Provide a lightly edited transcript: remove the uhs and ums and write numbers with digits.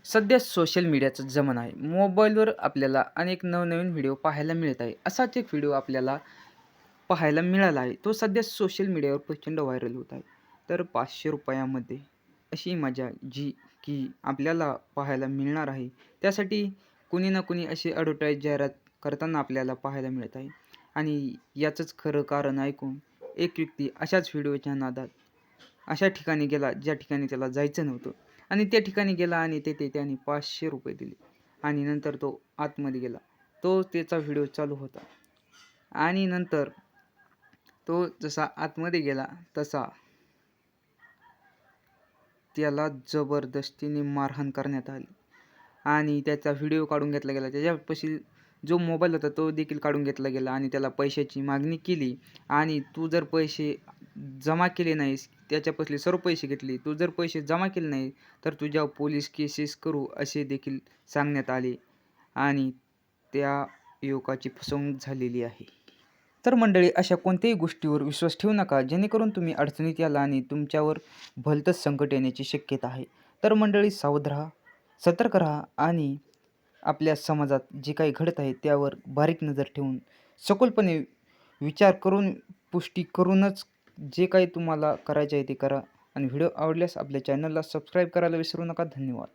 सध्या सोशल मीडियाचा जमाना आहे. मोबाईलवर आपल्याला अनेक नवनवीन व्हिडिओ पाहायला मिळत आहे. असाच एक व्हिडिओ आपल्याला पाहायला मिळाला आहे. तो सध्या सोशल मीडियावर प्रचंड व्हायरल होत आहे. तर ₹500 अशी मजा जी की आपल्याला पाहायला मिळणार आहे. त्यासाठी कुणी ना कुणी अशी जाहिरात करताना आपल्याला पाहायला मिळत आहे. आणि याचंच खरं कारण ऐकून एक व्यक्ती अशाच व्हिडिओच्या नादात अशा ठिकाणी गेला, ज्या ठिकाणी त्याला जायचं नव्हतं आणि त्या ठिकाणी गेला आणि तेथे त्याने ₹500 दिले आणि नंतर तो आतमध्ये गेला. तो त्याचा व्हिडिओ चालू होता आणि नंतर तो जसा आतमध्ये गेला तसा त्याला जबरदस्तीने मारहाण करण्यात आली आणि त्याचा व्हिडिओ काढून घेतला गेला. त्याच्यापाशी जो मोबाईल होता तो देखील काढून घेतला गेला आणि त्याला पैशाची मागणी केली आणि तू जर पैसे जमा केले नाहीस, त्याच्यापासले सर्व पैसे घेतले. तू जर पैसे जमा केले नाही, तर तुझ्यावर पोलीस केसेस करू असे देखील सांगण्यात आले आणि त्या युवकाची फसवणूक झालेली आहे. तर मंडळी अशा कोणत्याही गोष्टीवर विश्वास ठेवू नका, जेणेकरून तुम्ही अडचणीत याल आणि तुमच्यावर भलतंच संकट येण्याची शक्यता आहे. तर मंडळी सावध राहा, सतर्क राहा आणि आपल्या समाजात जे काही घडत आहे त्यावर बारीक नजर ठेवून सखोलपणे विचार करून पुष्टी करूनच जे काही तुम्हाला करायचे आहे ते करा आणि व्हिडिओ आवडल्यास आपल्या चॅनलला सबस्क्राईब करायला विसरू नका. धन्यवाद.